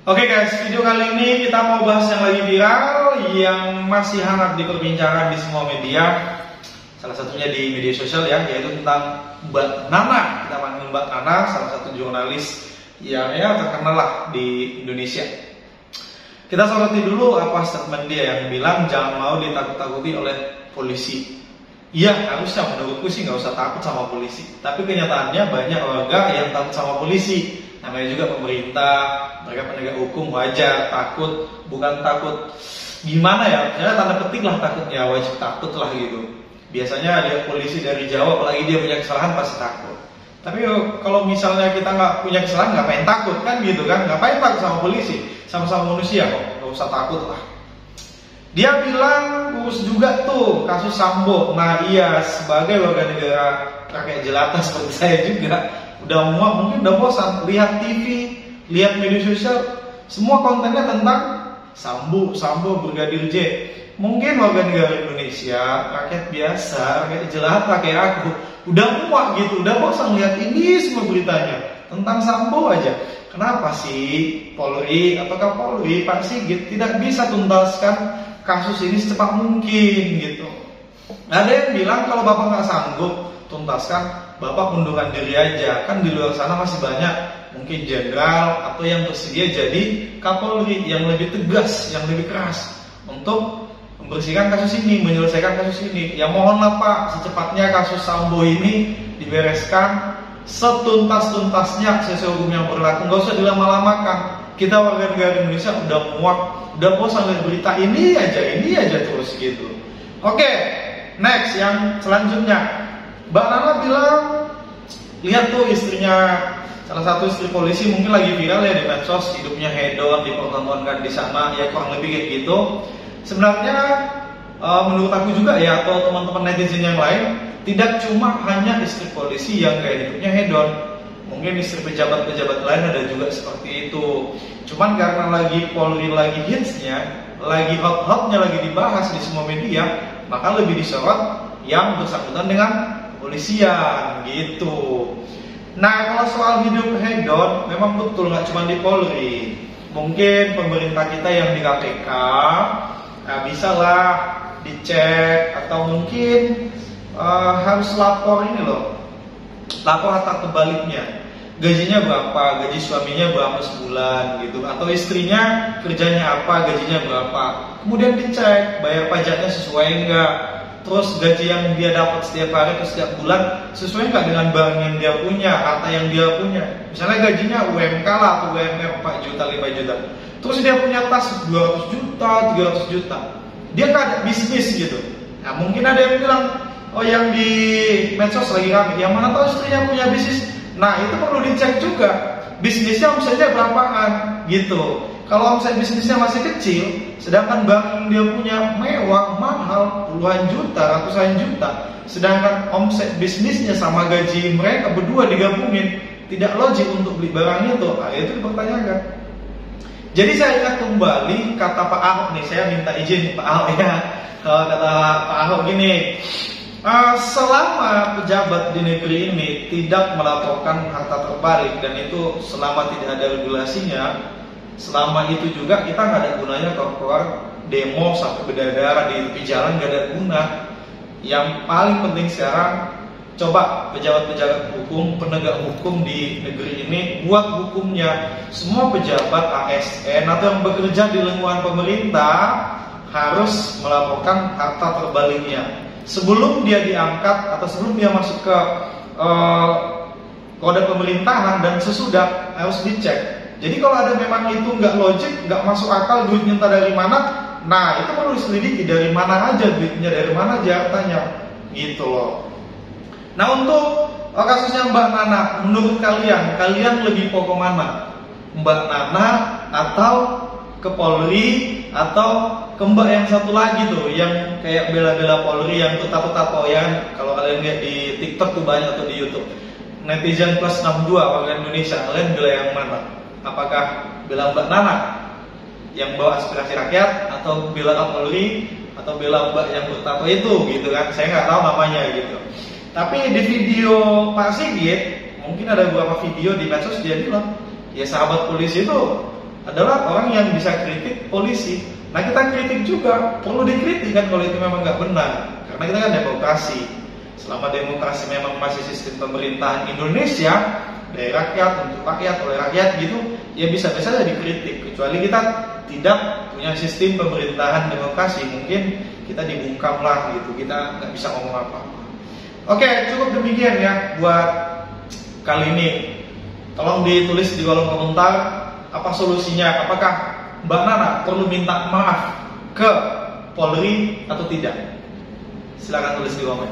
Oke guys, video kali ini kita mau bahas yang lagi viral, yang masih hangat diperbincangkan di semua media. Salah satunya di media sosial ya, yaitu tentang Mbak Nana. Kita panggil Mbak Nana, salah satu jurnalis yang terkenal lah di Indonesia. Kita soroti dulu apa statement dia yang bilang jangan mau ditakut-takuti oleh polisi. Iya, harusnya menurutku sih nggak usah takut sama polisi. Tapi kenyataannya banyak warga yang takut sama polisi. Namanya juga pemerintah, mereka penegak hukum, wajar takut, bukan takut gimana ya, misalnya tanda petik lah takutnya, wajib takut lah gitu. Biasanya lihat polisi dari jauh, apalagi dia punya kesalahan pasti takut. Tapi kalau misalnya kita nggak punya kesalahan, ngapain takut kan gitu kan? Ngapain takut sama polisi? Sama-sama manusia kok, nggak usah takut lah. Dia bilang urus juga tuh kasus Sambo. Nah iya, sebagai warga negara rakyat jelata seperti saya juga, udah muak, mungkin udah bosan lihat TV, lihat media sosial, semua kontennya tentang Sambo, Brigadir J. Mungkin warga negara Indonesia, rakyat biasa, rakyat jelata kayak aku, udah muak gitu, udah bosan lihat ini semua beritanya tentang Sambo aja. Kenapa sih Polri atau Kapolri Pak Sigit tidak bisa tuntaskan kasus ini secepat mungkin gitu? Ada yang bilang kalau Bapak nggak sanggup tuntaskan, Bapak mundurkan diri aja. Kan di luar sana masih banyak mungkin jenderal atau yang bersedia jadi Kapolri yang lebih tegas, yang lebih keras untuk membersihkan kasus ini, menyelesaikan kasus ini. Ya mohonlah Pak, secepatnya kasus Sambo ini dibereskan setuntas-tuntasnya sesuai hukum yang berlaku. Nggak usah dilama-lamakan. Kita warga negara Indonesia udah muak, udah bosan lihat berita ini aja terus gitu. Oke, next yang selanjutnya. Mbak Nana bilang, lihat tuh istrinya, salah satu istri polisi mungkin lagi viral ya di medsos, hidupnya hedon, dipertontonkan di sana, ya kurang lebih kayak gitu. Sebenarnya menurut aku juga ya, atau teman-teman netizen yang lain, tidak cuma hanya istri polisi yang kayak hidupnya hedon. Mungkin istri pejabat-pejabat lain ada juga seperti itu. Cuman karena lagi Polri lagi hitsnya, lagi hot-hotnya lagi dibahas di semua media, maka lebih disorot yang bersangkutan dengan polisian gitu. Nah kalau soal hidup hedon, memang betul nggak cuma di Polri. Mungkin pemerintah kita yang di KPK, bisa lah dicek, atau mungkin harus lapor ini loh, lapor harta kebaliknya, gajinya berapa, gaji suaminya berapa sebulan gitu, atau istrinya kerjanya apa, gajinya berapa, kemudian dicek bayar pajaknya sesuai enggak, terus gaji yang dia dapat setiap hari atau setiap bulan sesuai enggak dengan barang yang dia punya, harta yang dia punya. Misalnya gajinya UMK lah atau UMR 4 juta, 5 juta, terus dia punya tas 200 juta, 300 juta, dia kan ada bisnis gitu. Nah mungkin ada yang bilang, oh yang di medsos lagi rame, yang mana tahu istrinya punya bisnis. Nah itu perlu dicek juga, bisnisnya omsetnya berapaan gitu. Kalau omset bisnisnya masih kecil, sedangkan barang yang dia punya mewah, mahal, puluhan juta, ratusan juta, sedangkan omset bisnisnya sama gaji mereka berdua digabungin, tidak logik untuk beli barang itu. Nah, itu dipertanyakan. Jadi saya ingat kembali kata Pak Ahok nih, saya minta izin Pak Ahok ya. Kalau kata Pak Ahok gini, selama pejabat di negeri ini tidak melaporkan harta terbalik, dan itu selama tidak ada regulasinya, selama itu juga kita nggak ada gunanya keluar demo sampai berdarah di tepi jalan, nggak ada guna. Yang paling penting sekarang, coba pejabat-pejabat hukum, penegak hukum di negeri ini buat hukumnya. Semua pejabat ASN atau yang bekerja di lingkungan pemerintah harus melaporkan harta terbaliknya sebelum dia diangkat atau sebelum dia masuk ke kode pemerintahan, dan sesudah harus dicek. Jadi kalau ada memang itu nggak logik, nggak masuk akal, duitnya entah dari mana, nah itu perlu diselidiki dari mana aja duitnya, dari mana aja hartanya, gitu loh. Nah untuk kasusnya Mbak Nana, menurut kalian lebih pokok mana? Mbak Nana atau ke Polri, atau ke Mbak yang satu lagi tuh, yang kayak bela-bela Polri, yang tato-tato ya? Kalau kalian lihat di TikTok tuh banyak, atau di YouTube, netizen plus 62 warga Indonesia, kalian bela yang mana? Apakah bela Mbak Nana yang bawa aspirasi rakyat, atau bela Kapolri, atau bela Mbak yang bertato itu gitu kan? Saya nggak tahu namanya gitu. Tapi di video Pak Sigit mungkin ada beberapa video di medsos dia bilang, ya sahabat polisi itu adalah orang yang bisa kritik polisi. Nah kita kritik juga, perlu dikritik kan kalau itu memang nggak benar. Karena kita kan demokrasi. Selama demokrasi memang masih sistem pemerintahan Indonesia, dari rakyat, untuk rakyat, oleh rakyat gitu, ya bisa-bisa saja dikritik. Kecuali kita tidak punya sistem pemerintahan demokrasi, mungkin kita dibungkam lah gitu, kita nggak bisa ngomong apa-apa. Oke, cukup demikian ya buat kali ini. Tolong ditulis di kolom komentar apa solusinya, apakah Mbak Nana perlu minta maaf ke Polri atau tidak? Silakan tulis di komen.